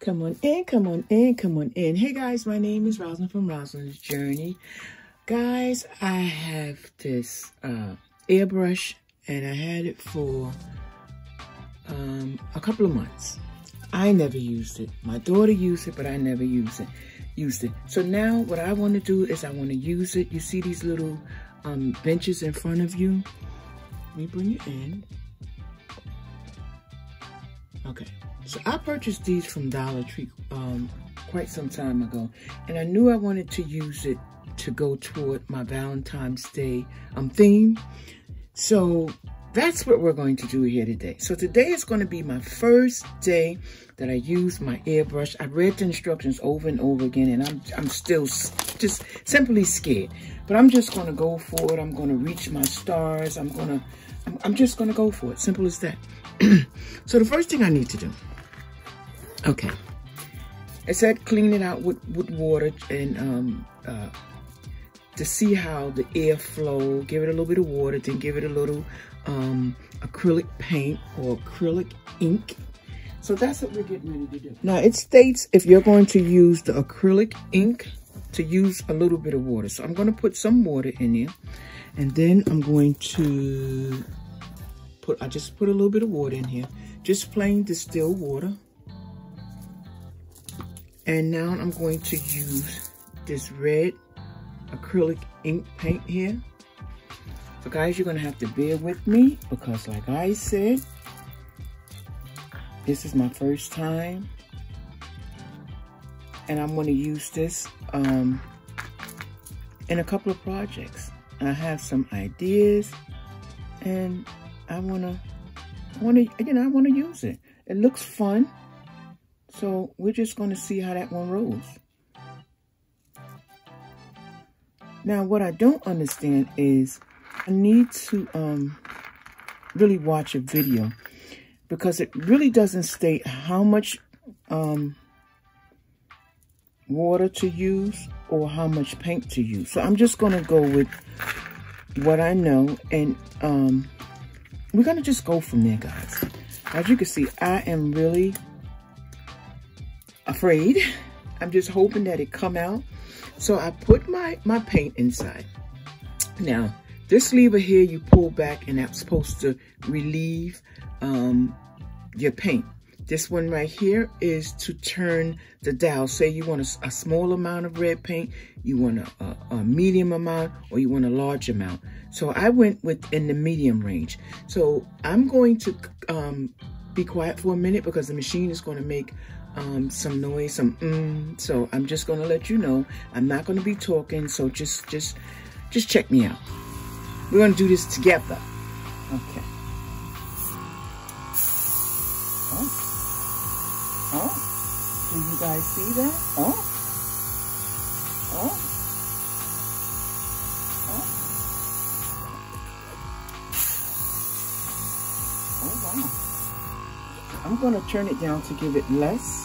Come on in, come on in, come on in. Hey guys, my name is Rosalind from Rosalind's Journey. Guys, I have this airbrush and I had it for a couple of months. I never used it. My daughter used it, but I never used it. So now what I want to do is I want to use it. You see these little benches in front of you? Let me bring you in. Okay, so I purchased these from Dollar Tree quite some time ago, and I knew I wanted to use it to go toward my Valentine's Day theme. So that's what we're going to do here today. So today is going to be my first day that I use my airbrush. I read the instructions over and over again, and I'm still just simply scared. But I'm just going to go for it. I'm going to reach my stars. I'm just going to go for it. Simple as that. So the first thing I need to do, okay, it said clean it out with water and to see how the air flow. Give it a little bit of water, then give it a little acrylic paint or acrylic ink. So that's what we're getting ready to do. Now it states if you're going to use the acrylic ink to use a little bit of water. So I'm going to put some water in there, and then I'm going to I just put a little bit of water in here, just plain distilled water. And now I'm going to use this red acrylic ink paint here. So guys, you're gonna have to bear with me because like I said, this is my first time. And I'm gonna use this in a couple of projects. I have some ideas and I wanna use it. It looks fun. So we're just gonna see how that one rolls. Now what I don't understand is I need to really watch a video because it really doesn't state how much water to use or how much paint to use. So I'm just gonna go with what I know, and we're gonna just go from there, guys. As you can see, I am really afraid. I'm just hoping that it come out. So I put my paint inside. Now, this lever here, you pull back and that's supposed to relieve your paint. This one right here is to turn the dial. Say you want a small amount of red paint, you want a medium amount, or you want a large amount. So I went in the medium range. So I'm going to be quiet for a minute because the machine is going to make some noise, so I'm just going to let you know. I'm not going to be talking, so just check me out. We're going to do this together. Okay. Oh, do you guys see that? Oh, wow. I'm going to turn it down to give it less.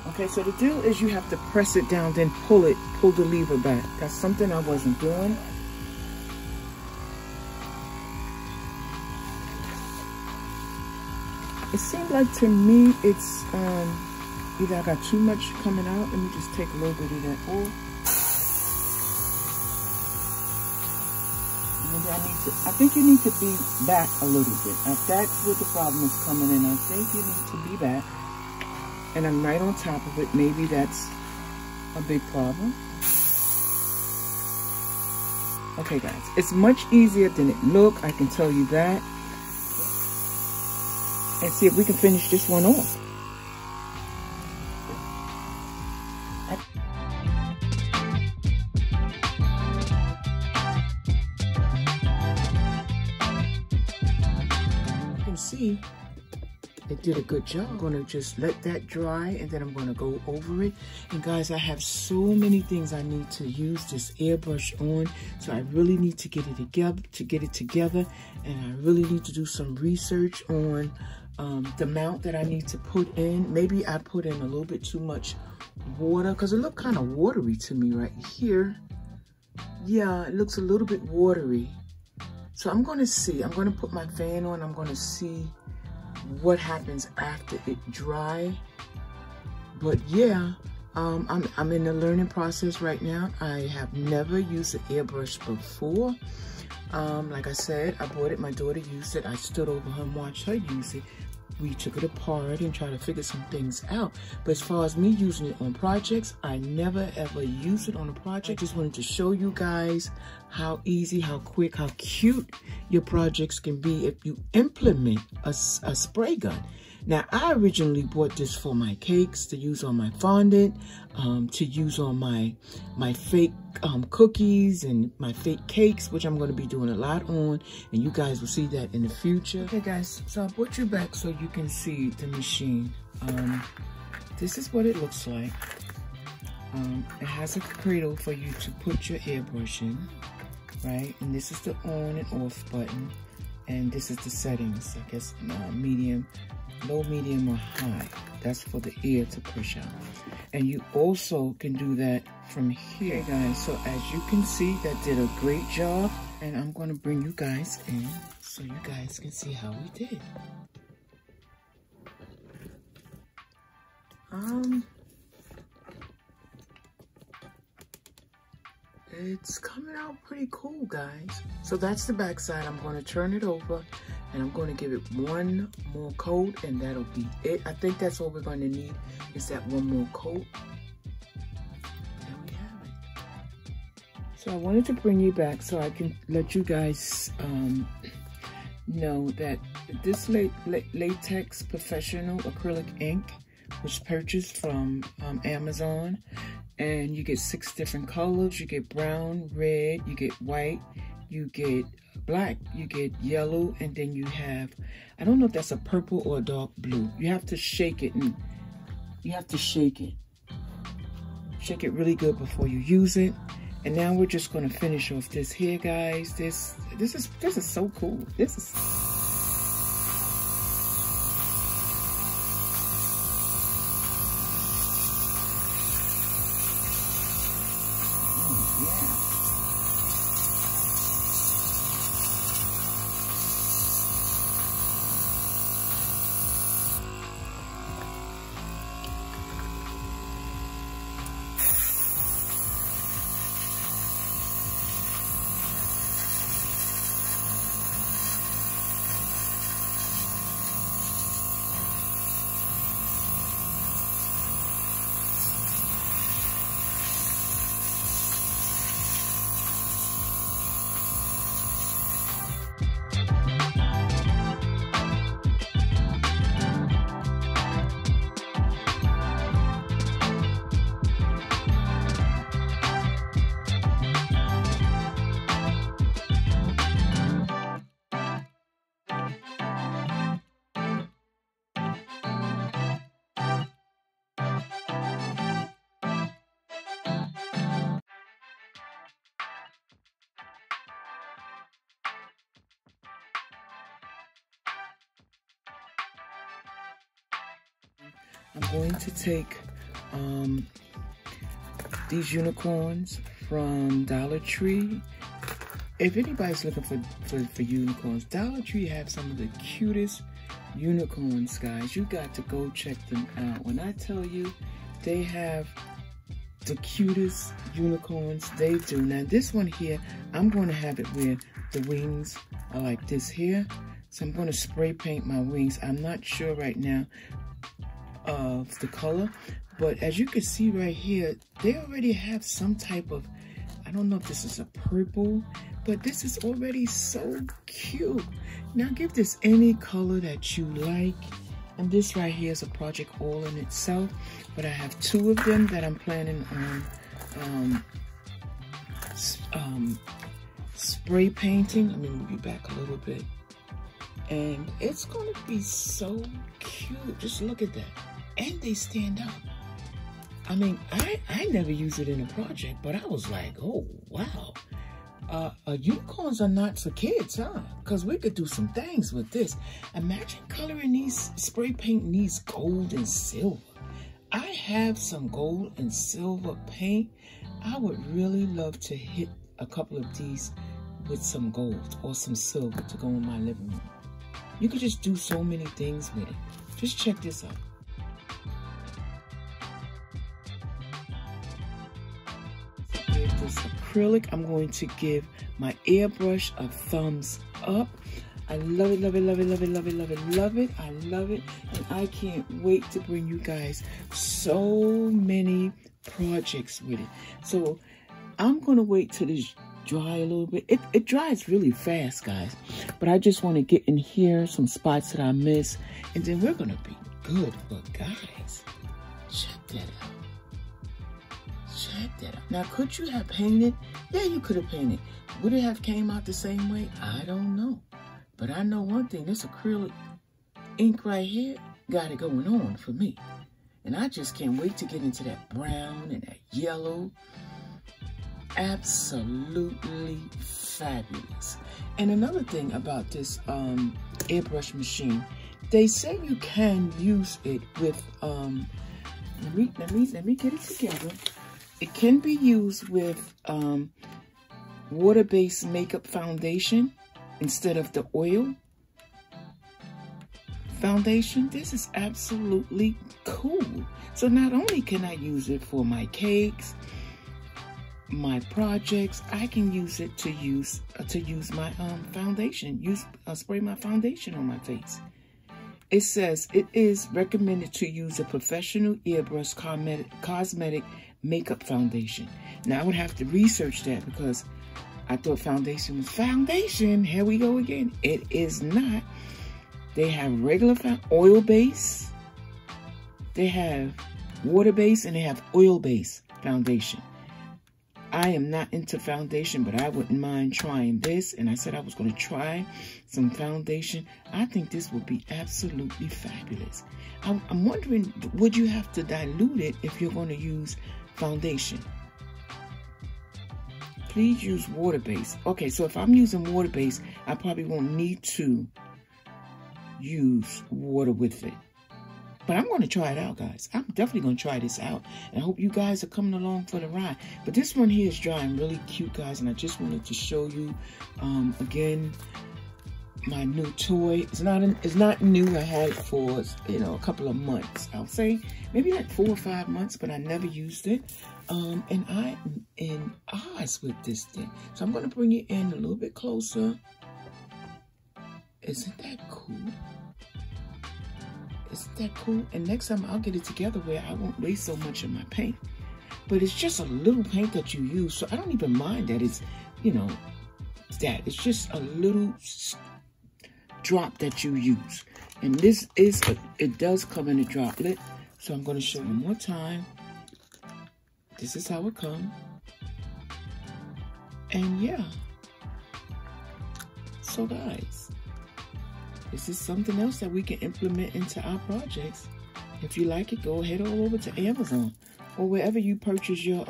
Okay, so the deal is you have to press it down, then pull the lever back. That's something I wasn't doing. It seemed like to me it's either I got too much coming out. Let me just take a little bit of that oil. Maybe I think you need to be back a little bit. If that's where the problem is coming in, I think you need to be back. And I'm right on top of it. Maybe that's a big problem. Okay, guys, it's much easier than it looked. I can tell you that. And see if we can finish this one off. You can see it did a good job. I'm gonna just let that dry and then I'm gonna go over it. And guys, I have so many things I need to use this airbrush on. So I really need to get it together, and I really need to do some research on the amount that I need to put in. Maybe I put in a little bit too much water because it looked kind of watery to me right here. yeah, it looks a little bit watery. So I'm gonna see, I'm gonna put my fan on, I'm gonna see what happens after it dry. But yeah, I'm in the learning process right now. I have never used an airbrush before. Like I said, I bought it, my daughter used it, I stood over her and watched her use it. We took it apart and tried to figure some things out. But as far as me using it on projects, I never ever used it on a project. Just wanted to show you guys how easy, how quick, how cute your projects can be if you implement a spray gun. Now, I originally bought this for my cakes, to use on my fondant, to use on my fake cookies and my fake cakes, which I'm going to be doing a lot on, and you guys will see that in the future. Okay, guys, so I brought you back so you can see the machine. This is what it looks like. It has a cradle for you to put your airbrush in, right? And this is the on and off button, and this is the settings, I guess, medium, low, medium, or high. That's for the air to push out. And you also can do that from here, guys. So as you can see, that did a great job. And I'm going to bring you guys in so you guys can see how we did. It's coming out pretty cool, guys. So that's the back side. I'm going to turn it over and I'm going to give it one more coat and that'll be it. I think that's all we're going to need is that one more coat. There we have it. So I wanted to bring you back so I can let you guys know that this Latex Professional Acrylic Ink was purchased from Amazon. And you get 6 different colors. You get brown, red, you get white, you get black, you get yellow, and then you have, I don't know if that's a purple or a dark blue. You have to shake it, and you have to shake it. Shake it really good before you use it. And now we're just gonna finish off this here, guys. This is so cool. This is I'm going to take these unicorns from Dollar Tree. If anybody's looking for unicorns, Dollar Tree have some of the cutest unicorns, guys. You got to go check them out. When I tell you, they have the cutest unicorns, they do. Now this one here, I'm going to have it where the wings are like this here. So I'm going to spray paint my wings. I'm not sure right now of the color, but as you can see right here, they already have some type of, I don't know if this is a purple, but this is already so cute. Now give this any color that you like, and this right here is a project all in itself, but I have 2 of them that I'm planning on spray painting. Let me move you back a little bit, and it's gonna be so cute. Just look at that. And they stand out. I mean, I never used it in a project, but I was like, oh, wow. Unicorns are not for kids, huh? Because we could do some things with this. Imagine coloring these, spray painting these gold and silver. I have some gold and silver paint. I would really love to hit a couple of these with some gold or some silver to go in my living room. You could just do so many things with it. Just check this out. With this acrylic, I'm going to give my airbrush a thumbs up. I love it, love it, love it, love it, love it, love it, love it. I love it. And I can't wait to bring you guys so many projects with it. So I'm going to wait till this dry a little bit. It dries really fast, guys. But I just want to get in here, some spots that I miss. And then we're going to be good. But guys, check that out. Check that out. Now, could you have painted? Yeah, you could have painted. Would it have came out the same way? I don't know. But I know one thing. This acrylic ink right here got it going on for me. And I just can't wait to get into that brown and that yellow. Absolutely fabulous. And another thing about this airbrush machine, they say you can use it with let me get it together. It can be used with water-based makeup foundation instead of the oil foundation. This is absolutely cool. So not only can I use it for my cakes, my projects, I can use it to use my foundation. Spray my foundation on my face. It says it is recommended to use a professional airbrush cosmetic makeup foundation. Now I would have to research that because I thought foundation was foundation. Here we go again. It is not. They have regular oil base. They have water base and they have oil base foundation. I am not into foundation, but I wouldn't mind trying this. And I said I was going to try some foundation. I think this would be absolutely fabulous. I'm wondering, would you have to dilute it if you're going to use foundation? Please use water base. Okay, so if I'm using water base, I probably won't need to use water with it. But I'm going to try it out, guys. I'm definitely going to try this out. And I hope you guys are coming along for the ride. But this one here is drying really cute, guys. And I just wanted to show you, again, my new toy. It's not new. I had it for, a couple of months. I'll say maybe like 4 or 5 months, but I never used it. And I'm in Oz with this thing. So I'm going to bring it in a little bit closer. Isn't that cool? Isn't that cool? And next time I'll get it together where I won't waste so much of my paint. But it's just a little paint that you use. So I don't even mind that it's, that. It's just a little drop that you use. And this is, it does come in a droplet. So I'm going to show you one more time. This is how it comes. And yeah. So guys, this is something else that we can implement into our projects. If you like it, go ahead all over to Amazon or wherever you purchase your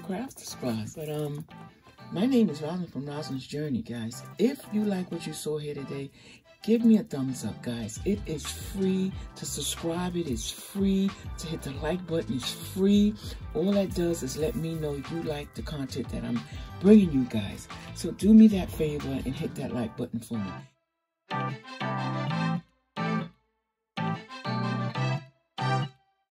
craft supplies. But my name is Roslyn from Roslyn's Journey, guys. If you like what you saw here today, give me a thumbs up, guys. It is free to subscribe. It is free to hit the like button. It's free. All that does is let me know you like the content that I'm bringing you guys. So do me that favor and hit that like button for me.